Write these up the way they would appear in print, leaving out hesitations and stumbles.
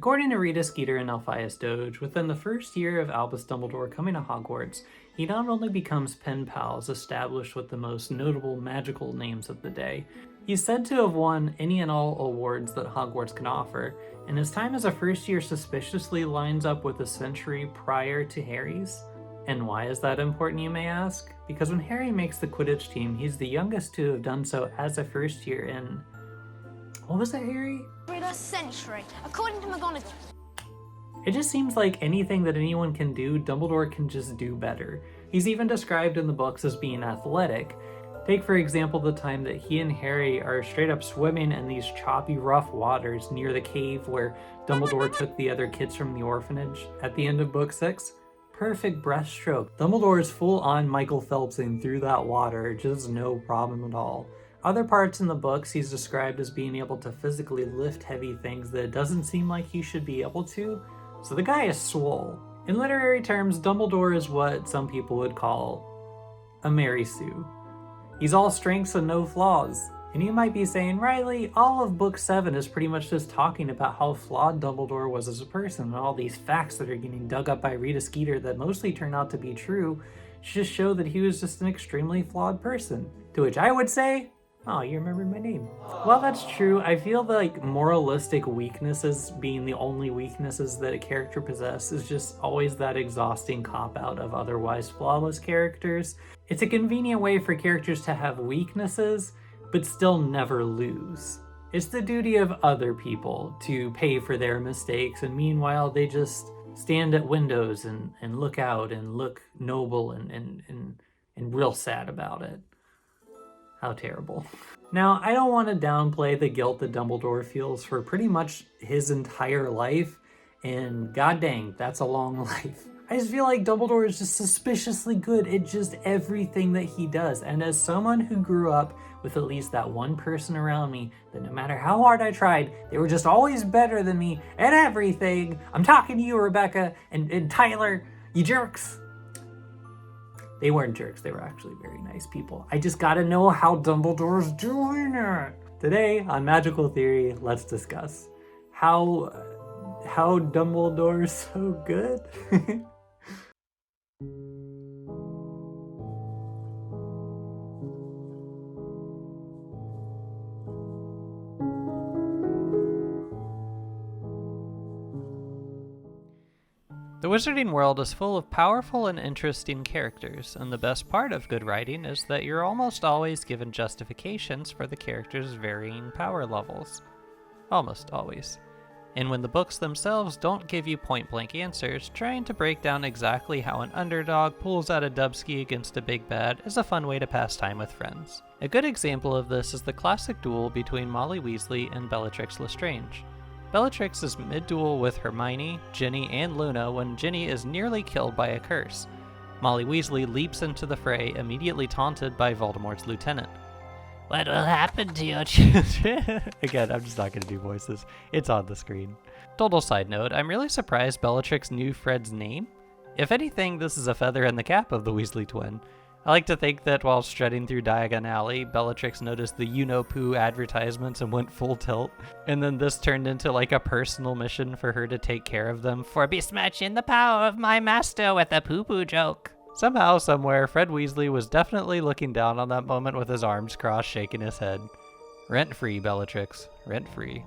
According to Rita Skeeter and Alpheus Doge, within the first year of Albus Dumbledore coming to Hogwarts, he not only becomes pen pals established with the most notable magical names of the day, he's said to have won any and all awards that Hogwarts can offer, and his time as a first year suspiciously lines up with a century prior to Harry's. And why is that important, you may ask? Because when Harry makes the Quidditch team, he's the youngest to have done so as a first year in... What was that, Harry? A century, according to McGonagall. It just seems like anything that anyone can do, Dumbledore can just do better. He's even described in the books as being athletic. Take, for example, the time that he and Harry are straight up swimming in these choppy, rough waters near the cave where Dumbledore took the other kids from the orphanage at the end of Book 6. Perfect breaststroke. Dumbledore is full-on Michael Phelpsing through that water, just no problem at all. Other parts in the books, he's described as being able to physically lift heavy things that it doesn't seem like he should be able to, so the guy is swole. In literary terms, Dumbledore is what some people would call a Mary Sue. He's all strengths and no flaws. And you might be saying, Riley, all of Book 7 is pretty much just talking about how flawed Dumbledore was as a person, and all these facts that are getting dug up by Rita Skeeter that mostly turn out to be true just show that he was just an extremely flawed person. To which I would say, oh, you remembered my name. While that's true, I feel like moralistic weaknesses being the only weaknesses that a character possesses is just always that exhausting cop-out of otherwise flawless characters. It's a convenient way for characters to have weaknesses, but still never lose. It's the duty of other people to pay for their mistakes, and meanwhile they just stand at windows and look out and look noble and real sad about it. How terrible. Now, I don't want to downplay the guilt that Dumbledore feels for pretty much his entire life, and god dang, that's a long life. I just feel like Dumbledore is just suspiciously good at just everything that he does, and as someone who grew up with at least that one person around me that no matter how hard I tried, they were just always better than me at everything. I'm talking to you, Rebecca, and Tyler, you jerks. They weren't jerks, they were actually very nice people. I just gotta know how Dumbledore's doing it. Today on Magical Theory, let's discuss how Dumbledore's so good. The wizarding world is full of powerful and interesting characters, and the best part of good writing is that you're almost always given justifications for the characters' varying power levels. Almost always. And when the books themselves don't give you point-blank answers, trying to break down exactly how an underdog pulls out a dubski against a big bad is a fun way to pass time with friends. A good example of this is the classic duel between Molly Weasley and Bellatrix Lestrange. Bellatrix is mid-duel with Hermione, Ginny, and Luna when Ginny is nearly killed by a curse. Molly Weasley leaps into the fray, immediately taunted by Voldemort's lieutenant. What will happen to your children? Again, I'm just not going to do voices. It's on the screen. Total side note, I'm really surprised Bellatrix knew Fred's name. If anything, this is a feather in the cap of the Weasley twin. I like to think that while strutting through Diagon Alley, Bellatrix noticed the you-know-poo advertisements and went full tilt, and then this turned into like a personal mission for her to take care of them for besmirching the power of my master with a poo-poo joke. Somehow, somewhere, Fred Weasley was definitely looking down on that moment with his arms crossed, shaking his head. Rent-free, Bellatrix. Rent-free.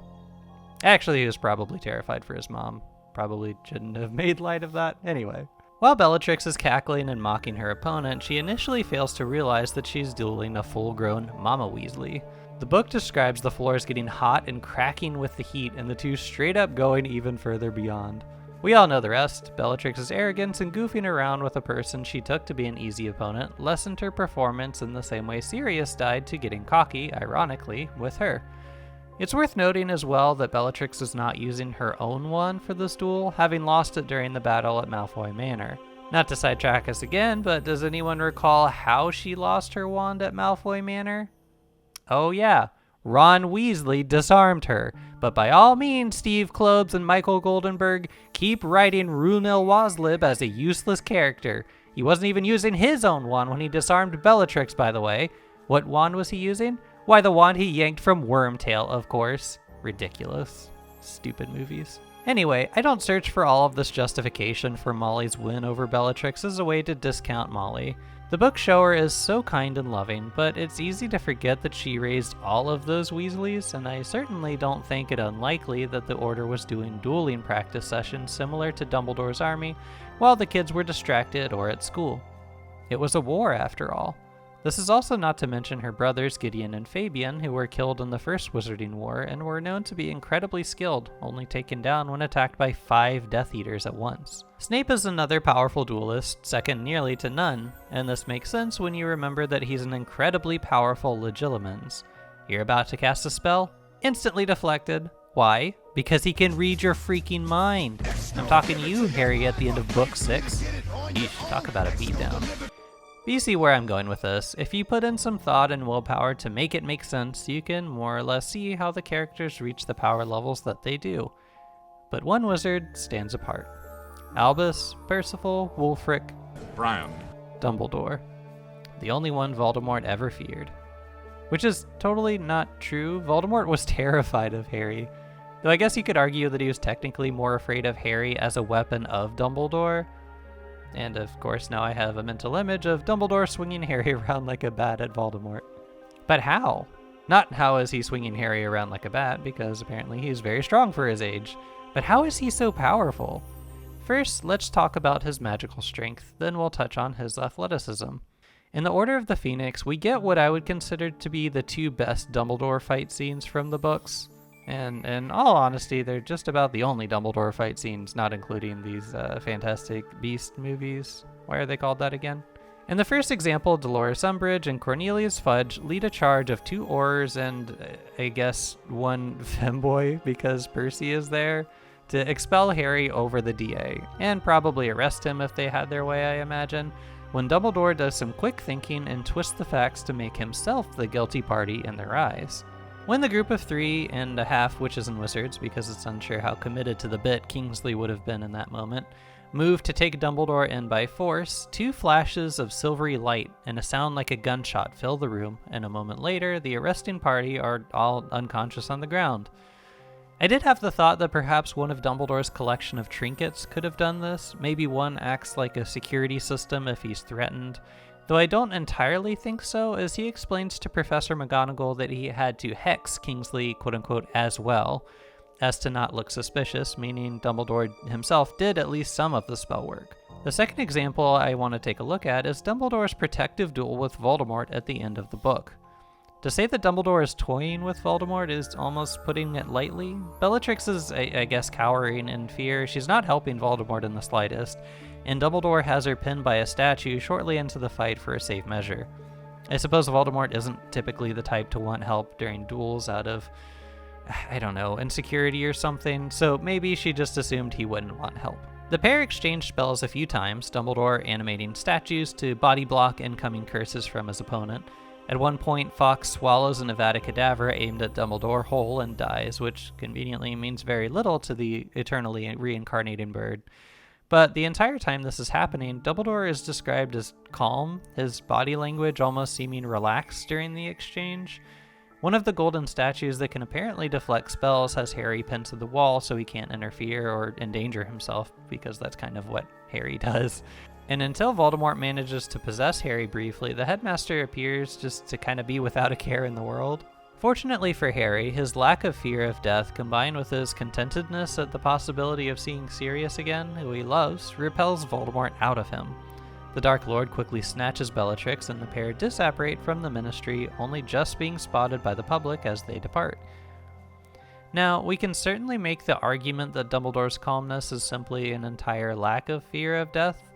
Actually, he was probably terrified for his mom. Probably shouldn't have made light of that. Anyway. While Bellatrix is cackling and mocking her opponent, she initially fails to realize that she's dueling a full-grown Mama Weasley. The book describes the floors getting hot and cracking with the heat, and the two straight up going even further beyond. We all know the rest. Bellatrix's arrogance and goofing around with a person she took to be an easy opponent lessened her performance in the same way Sirius died to getting cocky, ironically, with her. It's worth noting as well that Bellatrix is not using her own wand for this duel, having lost it during the battle at Malfoy Manor. Not to sidetrack us again, but does anyone recall how she lost her wand at Malfoy Manor? Oh yeah, Ron Weasley disarmed her. But by all means, Steve Kloves and Michael Goldenberg, keep writing Runel Waslib as a useless character. He wasn't even using his own wand when he disarmed Bellatrix, by the way. What wand was he using? Why, the wand he yanked from Wormtail, of course. Ridiculous. Stupid movies. Anyway, I don't search for all of this justification for Molly's win over Bellatrix as a way to discount Molly. The book show her is so kind and loving, but it's easy to forget that she raised all of those Weasleys, and I certainly don't think it unlikely that the Order was doing dueling practice sessions similar to Dumbledore's army while the kids were distracted or at school. It was a war, after all. This is also not to mention her brothers Gideon and Fabian, who were killed in the First Wizarding War and were known to be incredibly skilled, only taken down when attacked by 5 Death Eaters at once. Snape is another powerful duelist, second nearly to none, and this makes sense when you remember that he's an incredibly powerful Legilimens. You're about to cast a spell? Instantly deflected. Why? Because he can read your freaking mind. I'm talking to you, Harry, at the end of Book 6. Yeesh, talk about a beatdown. But you see where I'm going with this. If you put in some thought and willpower to make it make sense, you can more or less see how the characters reach the power levels that they do. But one wizard stands apart. Albus, Percival, Wulfric, Brian. Dumbledore. The only one Voldemort ever feared. Which is totally not true. Voldemort was terrified of Harry. Though I guess you could argue that he was technically more afraid of Harry as a weapon of Dumbledore. And of course now I have a mental image of Dumbledore swinging Harry around like a bat at Voldemort. But how? Not how is he swinging Harry around like a bat, because apparently he's very strong for his age. But how is he so powerful? First, let's talk about his magical strength, then we'll touch on his athleticism. In the Order of the Phoenix, we get what I would consider to be the 2 best Dumbledore fight scenes from the books. And in all honesty, they're just about the only Dumbledore fight scenes, not including these Fantastic Beast movies. Why are they called that again? In the first example, Dolores Umbridge and Cornelius Fudge lead a charge of 2 Aurors and, I guess, 1 femboy, because Percy is there, to expel Harry over the DA, and probably arrest him if they had their way, I imagine, when Dumbledore does some quick thinking and twists the facts to make himself the guilty party in their eyes. When the group of 3.5 witches and wizards, because it's unsure how committed to the bit Kingsley would have been in that moment, move to take Dumbledore in by force, 2 flashes of silvery light and a sound like a gunshot fill the room, and a moment later, the arresting party are all unconscious on the ground. I did have the thought that perhaps one of Dumbledore's collection of trinkets could have done this. Maybe one acts like a security system if he's threatened. Though I don't entirely think so, as he explains to Professor McGonagall that he had to hex Kingsley, quote-unquote, as well, as to not look suspicious, meaning Dumbledore himself did at least some of the spell work. The second example I want to take a look at is Dumbledore's protective duel with Voldemort at the end of the book. To say that Dumbledore is toying with Voldemort is almost putting it lightly. Bellatrix is, I guess, cowering in fear. She's not helping Voldemort in the slightest, and Dumbledore has her pinned by a statue shortly into the fight for a safe measure. I suppose Voldemort isn't typically the type to want help during duels out of, I don't know, insecurity or something, so maybe she just assumed he wouldn't want help. The pair exchanged spells a few times, Dumbledore animating statues to body block incoming curses from his opponent. At one point, Fawkes swallows an Avada Kedavra aimed at Dumbledore whole and dies, which conveniently means very little to the eternally reincarnating bird. But the entire time this is happening, Dumbledore is described as calm, his body language almost seeming relaxed during the exchange. One of the golden statues that can apparently deflect spells has Harry pinned to the wall so he can't interfere or endanger himself, because that's kind of what Harry does. And until Voldemort manages to possess Harry briefly, the headmaster appears just to kind of be without a care in the world. Fortunately for Harry, his lack of fear of death combined with his contentedness at the possibility of seeing Sirius again, who he loves, repels Voldemort out of him. The Dark Lord quickly snatches Bellatrix and the pair disapparate from the Ministry, only just being spotted by the public as they depart. Now, we can certainly make the argument that Dumbledore's calmness is simply an entire lack of fear of death,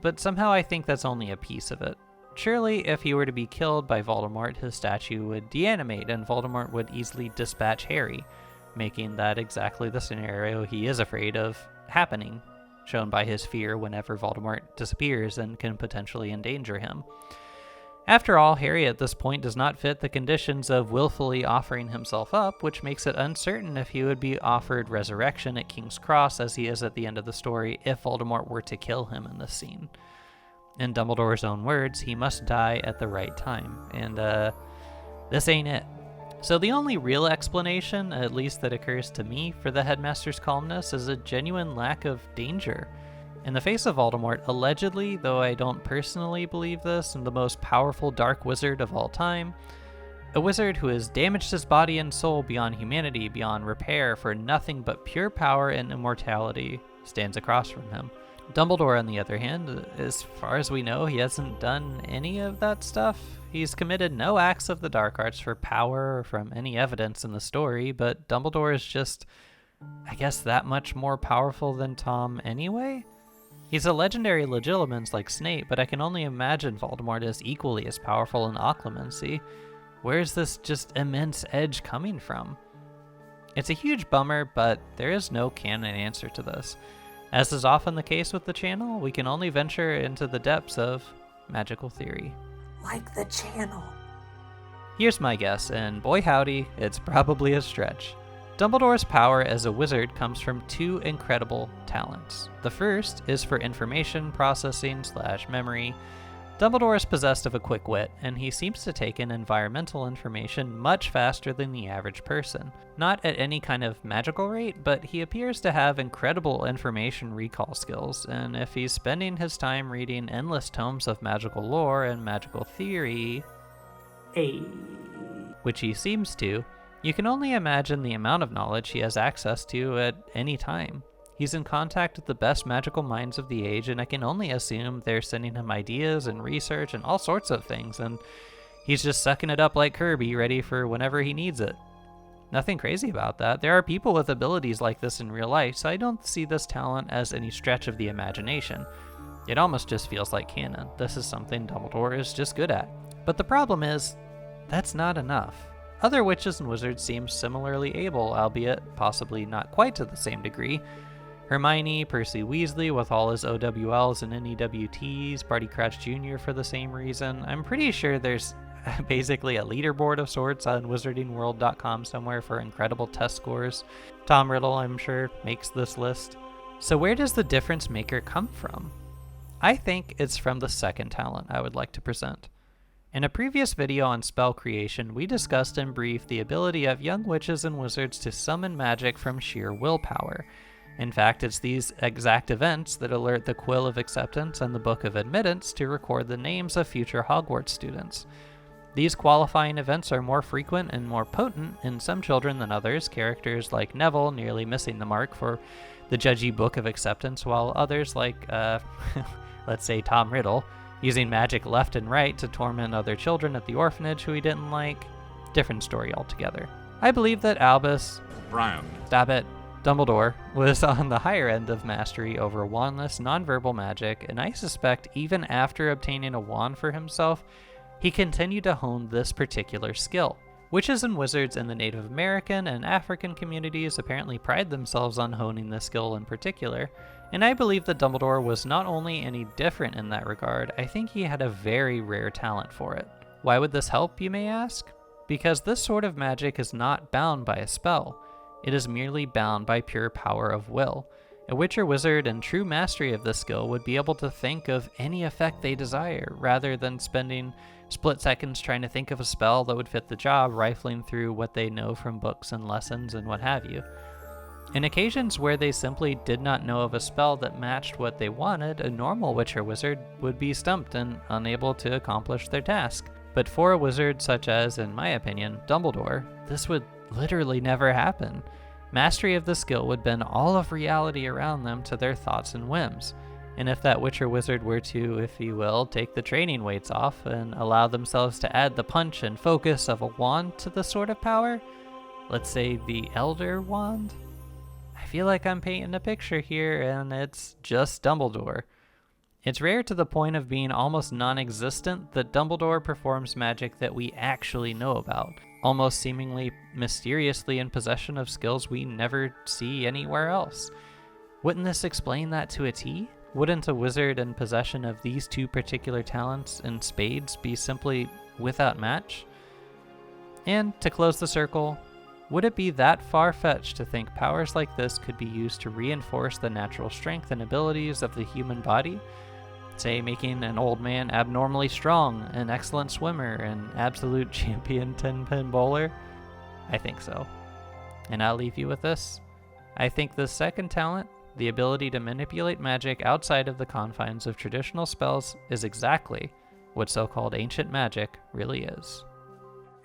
but somehow I think that's only a piece of it. Surely, if he were to be killed by Voldemort, his statue would deanimate and Voldemort would easily dispatch Harry, making that exactly the scenario he is afraid of happening, shown by his fear whenever Voldemort disappears and can potentially endanger him. After all, Harry at this point does not fit the conditions of willfully offering himself up, which makes it uncertain if he would be offered resurrection at King's Cross as he is at the end of the story if Voldemort were to kill him in this scene. In Dumbledore's own words, he must die at the right time, and this ain't it. So the only real explanation, at least that occurs to me, for the headmaster's calmness is a genuine lack of danger. In the face of Voldemort, allegedly, though I don't personally believe this, and the most powerful dark wizard of all time, a wizard who has damaged his body and soul beyond humanity, beyond repair, for nothing but pure power and immortality, stands across from him. Dumbledore, on the other hand, as far as we know, he hasn't done any of that stuff. He's committed no acts of the dark arts for power or from any evidence in the story, but Dumbledore is just, I guess, that much more powerful than Tom anyway? He's a legendary legilimens like Snape, but I can only imagine Voldemort is equally as powerful in occlumency. Where's this just immense edge coming from? It's a huge bummer, but there is no canon answer to this. As is often the case with the channel, we can only venture into the depths of magical theory. Like the channel. Here's my guess, and boy howdy, it's probably a stretch. Dumbledore's power as a wizard comes from two incredible talents. The first is for information processing / memory. Dumbledore is possessed of a quick wit, and he seems to take in environmental information much faster than the average person. Not at any kind of magical rate, but he appears to have incredible information recall skills, and if he's spending his time reading endless tomes of magical lore and magical theory, which he seems to, you can only imagine the amount of knowledge he has access to at any time. He's in contact with the best magical minds of the age, and I can only assume they're sending him ideas and research and all sorts of things, and he's just sucking it up like Kirby, ready for whenever he needs it. Nothing crazy about that. There are people with abilities like this in real life, so I don't see this talent as any stretch of the imagination. It almost just feels like canon. This is something Dumbledore is just good at. But the problem is, that's not enough. Other witches and wizards seem similarly able, albeit possibly not quite to the same degree. Hermione, Percy Weasley with all his OWLs and NEWTs, Barty Crouch Jr. for the same reason. I'm pretty sure there's basically a leaderboard of sorts on wizardingworld.com somewhere for incredible test scores. Tom Riddle, I'm sure, makes this list. So where does the difference maker come from? I think it's from the second talent I would like to present. In a previous video on spell creation, we discussed in brief the ability of young witches and wizards to summon magic from sheer willpower. In fact, it's these exact events that alert the Quill of Acceptance and the Book of Admittance to record the names of future Hogwarts students. These qualifying events are more frequent and more potent in some children than others, characters like Neville nearly missing the mark for the judgy Book of Acceptance, while others like, let's say Tom Riddle, using magic left and right to torment other children at the orphanage who he didn't like. Different story altogether. I believe that Albus Dumbledore was on the higher end of mastery over wandless, nonverbal magic, and I suspect even after obtaining a wand for himself, he continued to hone this particular skill. Witches and wizards in the Native American and African communities apparently pride themselves on honing this skill in particular, and I believe that Dumbledore was not only any different in that regard, I think he had a very rare talent for it. Why would this help, you may ask? Because this sort of magic is not bound by a spell. It is merely bound by pure power of will. A witch or wizard in true mastery of this skill would be able to think of any effect they desire, rather than spending split seconds trying to think of a spell that would fit the job, rifling through what they know from books and lessons and what have you. In occasions where they simply did not know of a spell that matched what they wanted, a normal witch or wizard would be stumped and unable to accomplish their task. But for a wizard such as, in my opinion, Dumbledore, this would literally never happen. Mastery of the skill would bend all of reality around them to their thoughts and whims. And if that witch or wizard were to, if you will, take the training weights off and allow themselves to add the punch and focus of a wand to this sort of power, let's say the Elder Wand, I feel like I'm painting a picture here, and it's just Dumbledore. It's rare to the point of being almost non-existent that Dumbledore performs magic that we actually know about, almost seemingly mysteriously in possession of skills we never see anywhere else. Wouldn't this explain that to a T? Wouldn't a wizard in possession of these two particular talents in spades be simply without match? And to close the circle, would it be that far-fetched to think powers like this could be used to reinforce the natural strength and abilities of the human body? Say, making an old man abnormally strong, an excellent swimmer, an absolute champion 10-pin bowler? I think so. And I'll leave you with this. I think the second talent, the ability to manipulate magic outside of the confines of traditional spells, is exactly what so-called ancient magic really is.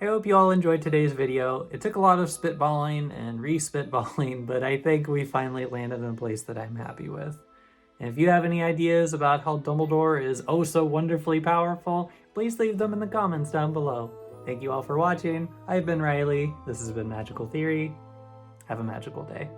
I hope you all enjoyed today's video. It took a lot of spitballing and re-spitballing, but I think we finally landed in a place that I'm happy with. And if you have any ideas about how Dumbledore is oh so wonderfully powerful, please leave them in the comments down below. Thank you all for watching. I've been Riley. This has been Magical Theory. Have a magical day.